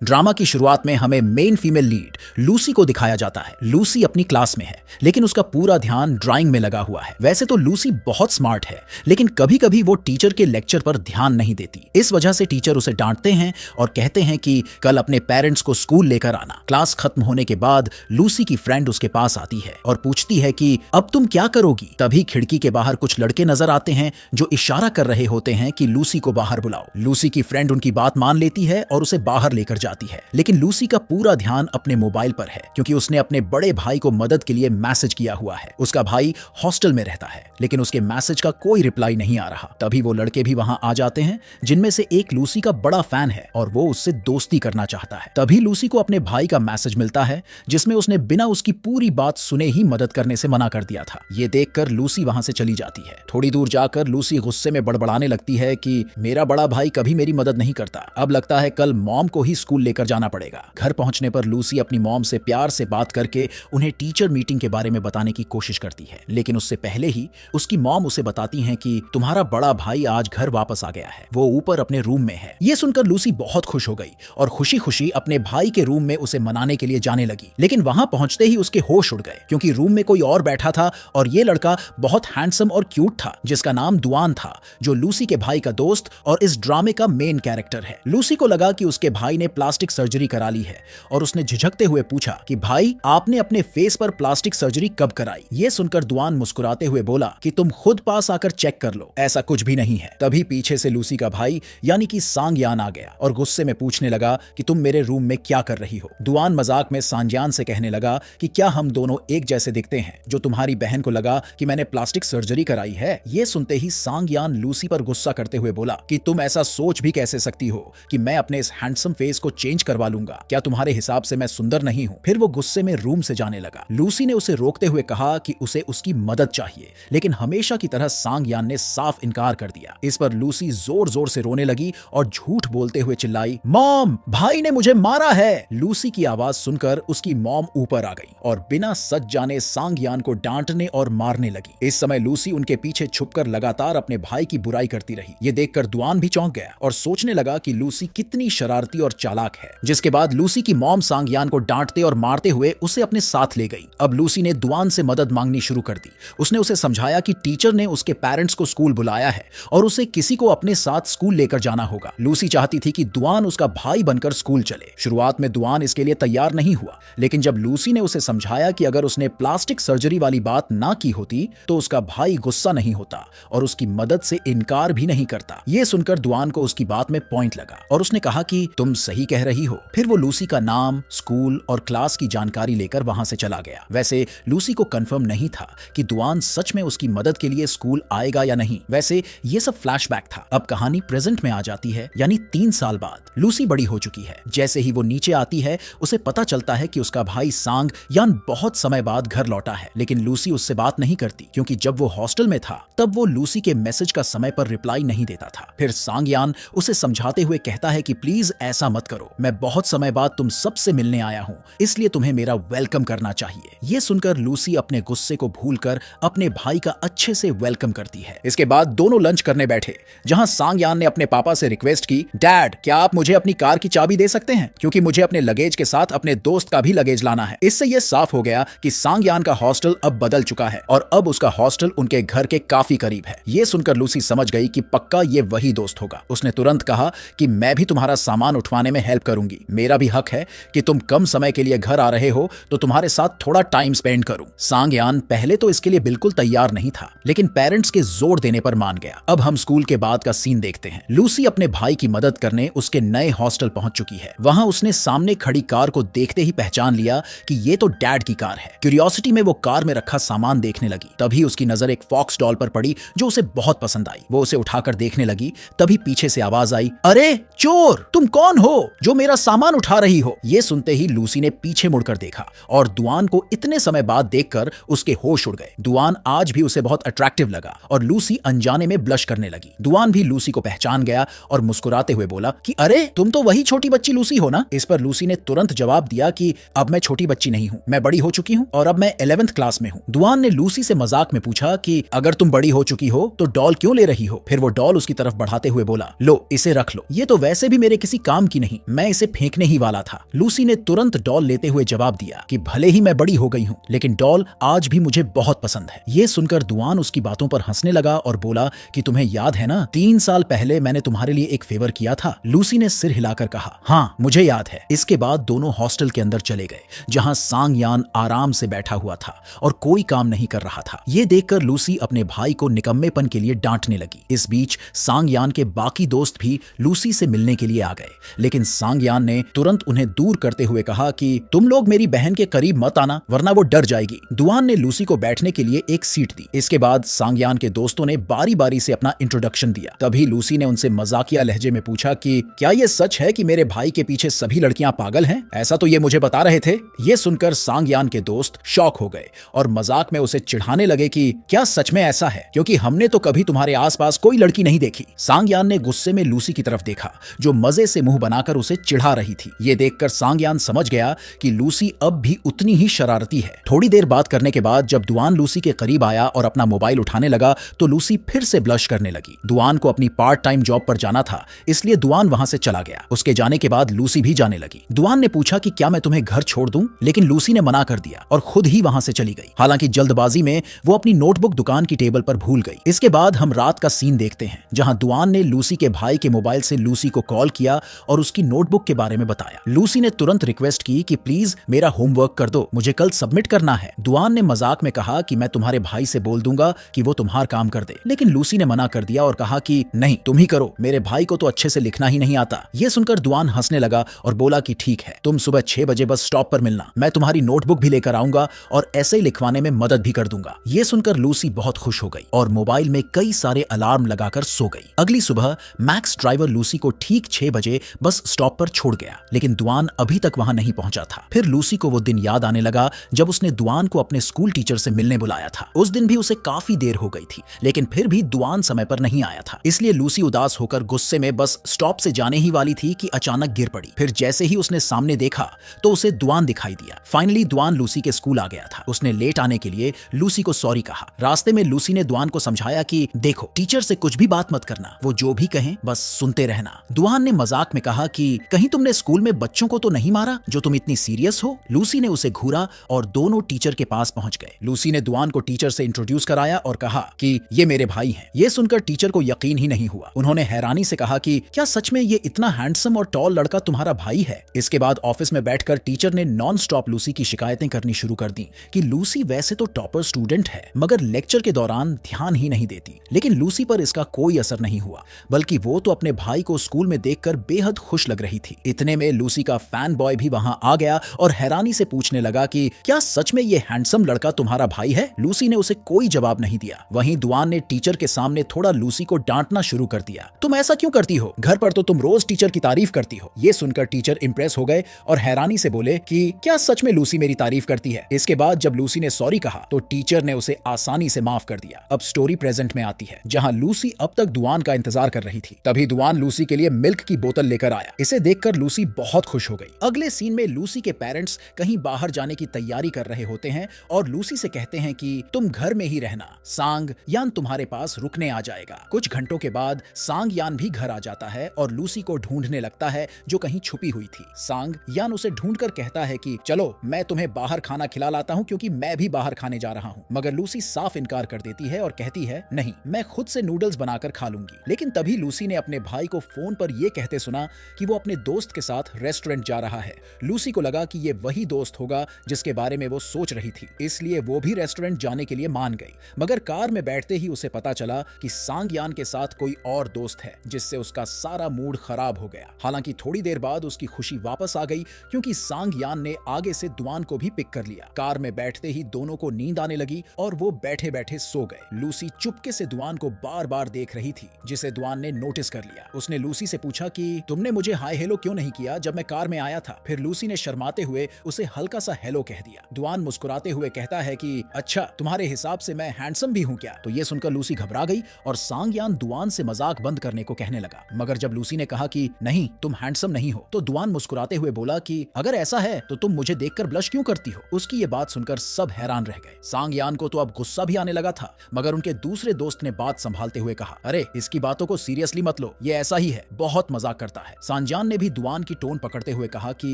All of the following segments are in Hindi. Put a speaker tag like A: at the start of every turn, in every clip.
A: ड्रामा की शुरुआत में हमें मेन फीमेल लीड लूसी को दिखाया जाता है। लूसी अपनी क्लास में है, लेकिन उसका पूरा ध्यान ड्राइंग में लगा हुआ है। वैसे तो लूसी बहुत स्मार्ट है, लेकिन कभी कभी वो टीचर के लेक्चर पर ध्यान नहीं देती। इस वजह से टीचर उसे डांटते हैं और कहते हैं कि कल अपने पेरेंट्स को स्कूल लेकर आना। क्लास खत्म होने के बाद लूसी की फ्रेंड उसके पास आती है और पूछती है कि अब तुम क्या करोगी। तभी खिड़की के बाहर कुछ लड़के नजर आते हैं जो इशारा कर रहे होते हैं कि लूसी को बाहर बुलाओ। लूसी की फ्रेंड उनकी बात मान लेती है और उसे बाहर लेकर जाती है, लेकिन लूसी का पूरा ध्यान अपने मोबाइल पर है, क्योंकि उसने अपने बड़े भाई को मदद के लिए मैसेज किया हुआ है। उसका भाई हॉस्टल में रहता है, लेकिन उसके मैसेज का कोई रिप्लाई नहीं आ रहा। तभी वो लड़के भी वहां आ जाते हैं, जिनमें से एक लूसी का बड़ा फैन है और वो उससे दोस्ती करना चाहता है। तभी लूसी को अपने भाई का मैसेज मिलता है, जिसमें उसने बिना उसकी पूरी बात सुने ही मदद करने से मना कर दिया था। ये देखकर लूसी वहां से चली जाती है। थोड़ी दूर जाकर लूसी गुस्से में बड़बड़ाने लगती है कि मेरा बड़ा भाई कभी मेरी मदद नहीं करता, अब लगता है कल मॉम को ही स्कूल लेकर जाना पड़ेगा। घर पहुंचने पर लूसी अपनी मॉम से प्यार से बात करके उन्हें टीचर मीटिंग के बारे में बताने की कोशिश करती है, लेकिन उससे पहले ही उसकी मॉम उसे बताती हैं कि तुम्हारा बड़ा भाई आज घर वापस आ गया है, वो ऊपर अपने रूम में है। ये सुनकर लूसी बहुत खुश हो गई और खुशी खुशी अपने भाई के रूम में उसे मनाने के लिए जाने लगी। लेकिन वहां पहुंचते ही उसके होश उड़ गए, क्योंकि रूम में कोई और बैठा था और ये लड़का बहुत हैंडसम और क्यूट था, जिसका नाम दुआन था, जो लूसी के भाई का दोस्त और इस ड्रामे का मेन कैरेक्टर है। लूसी को लगा कि उसके भाई ने प्लास्टिक सर्जरी करा ली है और उसने झिझकते हुए पूछा कि भाई आपने अपने फेस पर प्लास्टिक सर्जरी कब कराई। ये सुनकर दुआन मुस्कुराते हुए बोला कि तुम खुद पास आकर चेक कर लो, ऐसा कुछ भी नहीं है। तभी पीछे से लूसी का भाई यानी कि सांगयान आ गया और गुस्से में पूछने लगा कि तुम मेरे रूम में क्या कर रही हो। दुआन मजाक में सांगयान से कहने लगा कि क्या हम दोनों एक जैसे दिखते हैं, जो तुम्हारी बहन को लगा कि मैंने प्लास्टिक सर्जरी कराई है। ये सुनते ही सांगयान लूसी पर गुस्सा करते हुए बोला कि तुम ऐसा सोच भी कैसे सकती हो कि मैं अपने इस हैंडसम फेस को चेंज करवा लूंगा, क्या तुम्हारे हिसाब से मैं सुंदर नहीं हूं। फिर वो गुस्से में रूम से जाने लगा। लूसी ने उसे रोकते हुए कहा कि उसे उसकी मदद चाहिए, लेकिन हमेशा की तरह सांगयान ने साफ इनकार कर दिया। इस पर लूसी जोर जोर से रोने लगी और झूठ बोलते हुए चिल्लाई, मॉम भाई ने मुझे मारा है। लूसी की आवाज सुनकर उसकी मॉम ऊपर आ गई और बिना सच जाने सांगयान को डांटने और मारने लगी। इस समय लूसी उनके पीछे छुपकर लगातार अपने भाई की बुराई करती रही। ये देखकर दुआन भी चौंक गया और सोचने लगा कि लूसी कितनी शरारती और चालाक है। जिसके बाद लूसी की मॉम सांगयान को डांटते और मारते हुए उसे अपने साथ ले गई। अब लूसी ने दुआन से मदद मांगनी शुरू कर दी। उसने उसे समझाया कि टीचर ने उसके पेरेंट्स को स्कूल बुलाया है और उसे किसी को अपने साथ स्कूल लेकर जाना होगा। लूसी चाहती थी कि दुआन उसका भाई बनकर स्कूल चले। शुरुआत में दुआन इसके लिए तैयार नहीं हुआ, लेकिन जब लूसी ने उसे समझाया कि अगर उसने प्लास्टिक सर्जरी वाली बात ना की होती तो उसका भाई गुस्सा नहीं होता और उसकी मदद से इनकार भी नहीं करता। ये सुनकर दुआन को उसकी बात में पॉइंट लगा और उसने कहा कि तुम सही कह रही हो। फिर वो लूसी का नाम, स्कूल और क्लास की जानकारी लेकर वहां से चला गया। वैसे लूसी को कंफर्म नहीं था कि दुआन सच में उसकी मदद के लिए स्कूल आएगा या नहीं। वैसे ये सब फ्लैशबैक था। अब कहानी प्रेजेंट में आ जाती है, यानी 3 साल बाद। लूसी बड़ी हो चुकी है। जैसे ही वो नीचे आती है, उसे पता चलता है कि उसका भाई सांग यान बहुत समय बाद घर लौटा है, लेकिन लूसी उससे बात नहीं करती, क्योंकि जब वो हॉस्टल में था तब वो लूसी के मैसेज का समय पर रिप्लाई नहीं देता था। फिर सांग यान उसे समझाते हुए कहता है कि प्लीज ऐसा मत करो, मैं बहुत समय बाद तुम सबसे मिलने आया हूँ, इसलिए तुम्हें मेरा वेलकम करना चाहिए। ये सुनकर लूसी अपने गुस्से को भूलकर अपने भाई का अच्छे से वेलकम करती है। इसके बाद दोनों लंच करने बैठे, जहां सांगयान ने अपने पापा से रिक्वेस्ट की, डैड क्या आप मुझे अपनी कार की चाबी दे सकते हैं, क्योंकि मुझे अपने लगेज के साथ अपने दोस्त का भी लगेज लाना है। इससे यह साफ हो गया कि सांगयान का हॉस्टल अब बदल चुका है और अब उसका हॉस्टल उनके घर के काफी करीब है। ये सुनकर लूसी समझ गई कि पक्का ये वही दोस्त होगा। उसने तुरंत कहा कि मैं भी तुम्हारा सामान उठवाने में हेल्प करूंगी, मेरा भी हक है कि तुम कम समय के लिए घर आ रहे हो तो तुम्हारे साथ थोड़ा टाइम स्पेंड करूं। सांगयान पहले तो इसके लिए बिल्कुल तैयार नहीं था, लेकिन पेरेंट्स के जोर देने पर मान गया। अब हम स्कूल के बाद का सीन देखते हैं। लूसी अपने भाई की मदद करने उसके नए हॉस्टल पहुंच चुकी है। वहां उसने सामने खड़ी कार को देखते ही पहचान लिया कि ये तो डैड की कार है। क्यूरियोसिटी में वो कार में रखा सामान देखने लगी। तभी उसकी नजर एक फॉक्स डॉल पर पड़ी जो उसे बहुत पसंद आई। वो उसे उठाकर देखने लगी। तभी पीछे से आवाज आई, अरे चोर, तुम कौन हो जो मेरा सामान उठा रही हो। ये सुनते ही लूसी ने पीछे मुड़कर देखा और दुआन को इतने समय बाद देखकर उसके होश उड़ गए। दुआन आज भी उसे बहुत अट्रैक्टिव लगा और लूसी अनजाने में ब्लश करने लगी। दुआन भी लूसी को पहचान गया और मुस्कुराते हुए बोला कि अरे तुम तो वही छोटी बच्ची लूसी हो ना। इस पर लूसी ने तुरंत जवाब दिया कि अब मैं छोटी बच्ची नहीं हूँ, मैं बड़ी हो चुकी हूँ और अब मैं 11th क्लास में हूँ। दुआन ने लूसी से मजाक में पूछा कि अगर तुम बड़ी हो चुकी हो तो डॉल क्यों ले रही हो। फिर वो डॉल उसकी तरफ बढ़ाते हुए बोला, लो इसे रख लो, ये तो वैसे भी मेरे किसी काम की नहीं, मैं इसे फेंकने ही वाला था। लूसी ने तुरंत डॉल लेते हुए जवाब दिया कि भले ही मैं बड़ी हो गई हूँ, लेकिन डॉल आज भी मुझे बहुत पसंद है। ये सुनकर दुआन उसकी बातों पर हंसने लगा और बोला कि तुम्हें याद है ना, 3 साल पहले मैंने तुम्हारे लिए एक फेवर किया था। लूसी ने सिर हिलाकर कहा, हाँ मुझे याद है। इसके बाद दोनों हॉस्टल के अंदर चले गए, जहां सांग यान आराम से बैठा हुआ था और कोई काम नहीं कर रहा था। ये देखकर लूसी अपने भाई को निकम्मेपन के लिए डांटने लगी। इस बीच सांग यान के बाकी दोस्त भी लूसी से मिलने के लिए आ गए, लेकिन सांग यान ने तुरंत उन्हें दूर करते हुए कहा कि तुम लोग मेरी बहन के करीब मत आना, वरना वो डर जाएगी। दुआन ने लूसी को बैठने के लिए एक सीट दी। इसके बाद सांग यान के दोस्तों ने बारी बारी से अपना इंट्रोडक्शन दिया। तभी लूसी ने उनसे मजाकिया लहजे में पूछा कि क्या ये सच है कि मेरे भाई के पीछे सभी लड़कियां पागल हैं? ऐसा तो ये मुझे बता रहे थे। ये सुनकर सांग यान के दोस्त शॉक हो गए और मजाक में उसे चिढ़ाने लगे कि क्या सच में ऐसा है, क्योंकि हमने तो कभी तुम्हारे आसपास कोई लड़की नहीं देखी। सांग यान ने गुस्से में लूसी की तरफ देखा, जो मजे से मुंह बनाकर उसे चिढ़ा रही थी। ये देखकर सांग यान समझ गया कि लूसी अब भी उतनी ही शरारती है। थोड़ी देर बात करने के बाद जब दुआन लूसी के करीब आया और अपना मोबाइल उठाने लगा तो लूसी फिर से ब्लश करने लगी। दुआन को अपनी पार्ट टाइम जॉब पर जाना था, इसलिए दुआन वहां से चला गया। उसके जाने के बाद लूसी भी जाने लगी। दुआन ने पूछा कि क्या मैं तुम्हें घर छोड़ दूं, लेकिन लूसी ने मना कर दिया और खुद ही वहां से चली गई। हालांकि जल्दबाजी में वो अपनी नोटबुक दुकान की टेबल पर भूल गई। इसके बाद हम रात का सीन देखते हैं, जहां दुआन ने लूसी के भाई के मोबाइल से लूसी को कॉल किया और उसकी नोटबुक के बारे में बताया। लूसी ने तुरंत रिक्वेस्ट की कि प्लीज मेरा होमवर्क कर दो, मुझे कल सबमिट करना है। दुआन ने मजाक में कहा कि मैं तुम्हारे भाई से बोल दूंगा कि वो तुम्हारा काम कर दे, लेकिन लूसी ने मना कर दिया और कहा कि नहीं तुम ही करो, मेरे भाई को तो अच्छे से लिखना ही नहीं आता। ये सुनकर दुआन हंसने लगा और बोला कि ठीक है, तुम सुबह 6 बजे बस स्टॉप पर मिलना, मैं तुम्हारी नोटबुक भी लेकर आऊंगा और ऐसे ही लिखवाने में मदद भी कर दूंगा। ये सुनकर लूसी बहुत खुश हो गई और मोबाइल में कई सारे अलार्म लगाकर सो गई। अगली सुबह मैक्स ड्राइवर लूसी को ठीक 6 बजे बस स्टॉप पर छोड़ गया, लेकिन दुआन अभी तक वहां नहीं पहुंचा था। फिर लूसी को वो दिन याद आने लगा जब उसने दुआन को अपने स्कूल टीचर से मिलने बुलाया था। उस दिन भी उसे काफी देर हो गई थी, लेकिन फिर भी दुआन समय पर नहीं आया था। इसलिए लूसी उदास होकर गुस्से में बस स्टॉप से जाने ही वाली थी कि अचानक गिर पड़ी। फिर जैसे ही उसने सामने देखा तो उसे दुआन दिखाई दिया। फाइनली दुआन लूसी के स्कूल आ गया था। उसने लेट आने के लिए लूसी को सॉरी कहा। रास्ते में लूसी ने दुआन को समझाया कि देखो, टीचर से कुछ भी बात मत करना, वो जो भी कहें बस सुनते रहना। दुआन ने मजाक में कहा कि कहीं तुमने स्कूल में बच्चों को तो नहीं मारा जो तुम इतनी सीरियस हो? लूसी ने उसे घूरा और दोनों टीचर के पास पहुंच गए। लूसी ने दुआन को टीचर से इंट्रोड्यूस कराया और कहा कि ये मेरे भाई हैं। ये सुनकर टीचर को यकीन ही नहीं हुआ। उन्होंने हैरानी से कहा कि क्या सच में ये इतना हैंडसम और टॉल लड़का तुम्हारा भाई है? इसके बाद ऑफिस में बैठकर टीचर ने नॉन स्टॉप लूसी की शिकायतें करनी शुरू कर दी कि लूसी वैसे तो टॉपर स्टूडेंट है, मगर लेक्चर के दौरान ध्यान ही नहीं देती। लेकिन लूसी पर इसका कोई असर नहीं हुआ, बल्कि वो तो अपने भाई को स्कूल में देखकर बेहद खुश लग रही थी। इतने में लूसी का फैन बॉय भी वहां आ गया और हैरानी से पूछने लगा कि क्या सच में ये हैंडसम लड़का तुम्हारा भाई है? लूसी ने उसे कोई जवाब नहीं दिया। वहीं दुआन ने टीचर के सामने थोड़ा लूसी को डांटना शुरू कर दिया। तुम ऐसा क्यों करती हो? घर पर तो तुम रोज टीचर की तारीफ करती हो। ये सुनकर टीचर इंप्रेस हो गए और हैरानी से बोले कि क्या सच में लूसी मेरी तारीफ करती है? इसके बाद जब लूसी ने सॉरी कहा तो टीचर ने उसे आसानी से माफ कर दिया। अब स्टोरी प्रेजेंट में आती है, जहां लूसी अब तक दुआन का इंतजार कर रही थी। तभी दुआन लूसी के लिए मिल्क की बोतल लेकर आया। इसे देखकर लूसी बहुत खुश हो गई। अगले सीन में लूसी के पेरेंट्स कहीं बाहर जाने की तैयारी कर रहे होते हैं और लूसी से कहते हैं कि तुम घर में ही रहना, सांग यान तुम्हारे पास रुकने आ जाएगा। कुछ घंटों के बाद सांग यान भी घर आ जाता है और लूसी को ढूंढने लगता है, जो कहीं छुपी हुई थी। सांग यान उसे ढूंढकर कहता है कि चलो मैं तुम्हें बाहर खाना खिला लाता हूं, क्योंकि मैं भी बाहर खाने जा रहा हूं। मगर लूसी साफ इनकार कर देती है और कहती है नहीं, मैं खुद से नूडल्स बनाकर खा लूंगी। लेकिन तभी लूसी ने अपने भाई को फोन पर यह कहते सुना कि वो अपने दोस्त के साथ रेस्टोरेंट जा रहा है। लूसी को लगा कि ये वही दोस्त होगा जिसके बारे में वो सोच रही थी, इसलिए वो भी रेस्टोरेंट जाने के लिए मान गई। मगर कार में बैठते ही उसे पता चला कि सांग यान के साथ कोई और दोस्त है, जिससे उसका सारा मूड खराब हो गया। हालांकि थोड़ी देर बाद उसकी खुशी वापस आ गई, क्योंकि सांग यान ने आगे से दुआन को भी पिक कर लिया। कार में बैठते ही दोनों को नींद आने लगी और वो बैठे बैठे सो गए। लूसी चुपके से दुआन को बार बार देख रही थी, जिसे दुआन ने नोटिस कर लिया। उसने लूसी से पूछा कि तुमने मुझे हाय हेलो क्यों नहीं किया जब मैं कार में आया था? फिर लूसी ने शर्माते हुए उसे हल्का सा हेलो कह दिया। दुआन मुस्कुराते हुए कहता है कि अच्छा, तुम्हारे हिसाब से मैं हैंडसम भी हूँ क्या? तो ये सुनकर लूसी घबरा गई और सांग यान दुआन से मजाक बंद करने को कहने लगा। मगर जब लूसी ने कहा कि नहीं, तुम हैंडसम नहीं हो, तो दुआन मुस्कुराते हुए बोला कि अगर ऐसा है तो तुम मुझे देखकर ब्लश क्यों करती हो? उसकी ये बात सुनकर सब हैरान रह गए। सांग यान को तो अब गुस्सा भी आने लगा था, मगर उनके दूसरे दोस्त ने बात संभालते हुए कहा, अरे इसकी बातों को सीरियसली मत लो, ये ऐसा ही है, बहुत मजाक करता है। सांग सांगयान ने भी दुआन की टोन पकड़ते हुए कहा कि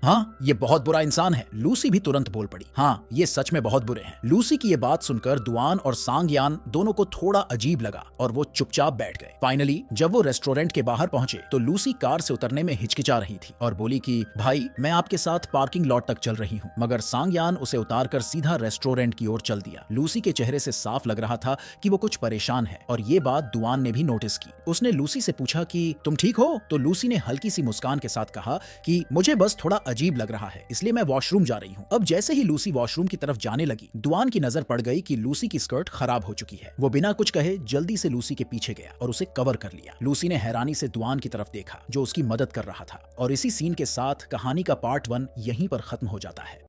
A: हाँ, ये बहुत बुरा इंसान है। लूसी भी तुरंत बोल पड़ी, हाँ, ये सच में बहुत बुरे हैं। लूसी की ये बात सुनकर दुआन और सांगयान दोनों को थोड़ा अजीब लगा और वो चुपचाप बैठ गए। फाइनली जब वो रेस्टोरेंट के बाहर पहुंचे तो लूसी कार से उतरने में हिचकिचा रही थी और बोली कि भाई, मैं आपके साथ पार्किंग लॉट तक चल रही हूँ। मगर सांगयान उसे उतारकर सीधा रेस्टोरेंट की ओर चल दिया। लूसी के चेहरे से साफ लग रहा था कि वो कुछ परेशान है और ये बात दुआन ने भी नोटिस की। उसने लूसी से पूछा कि तुम ठीक हो? तो लूसी ने हल्की सी मुस्कान के साथ कहा कि मुझे बस थोड़ा अजीब लग रहा है, इसलिए मैं वॉशरूम जा रही हूँ। अब जैसे ही लूसी वॉशरूम की तरफ जाने लगी, दुआन की नजर पड़ गई कि लूसी की स्कर्ट खराब हो चुकी है। वो बिना कुछ कहे जल्दी से लूसी के पीछे गया और उसे कवर कर लिया। लूसी ने हैरानी से दुआन की तरफ देखा जो उसकी मदद कर रहा था। और इसी सीन के साथ कहानी का पार्ट 1 यहीं पर खत्म हो जाता है।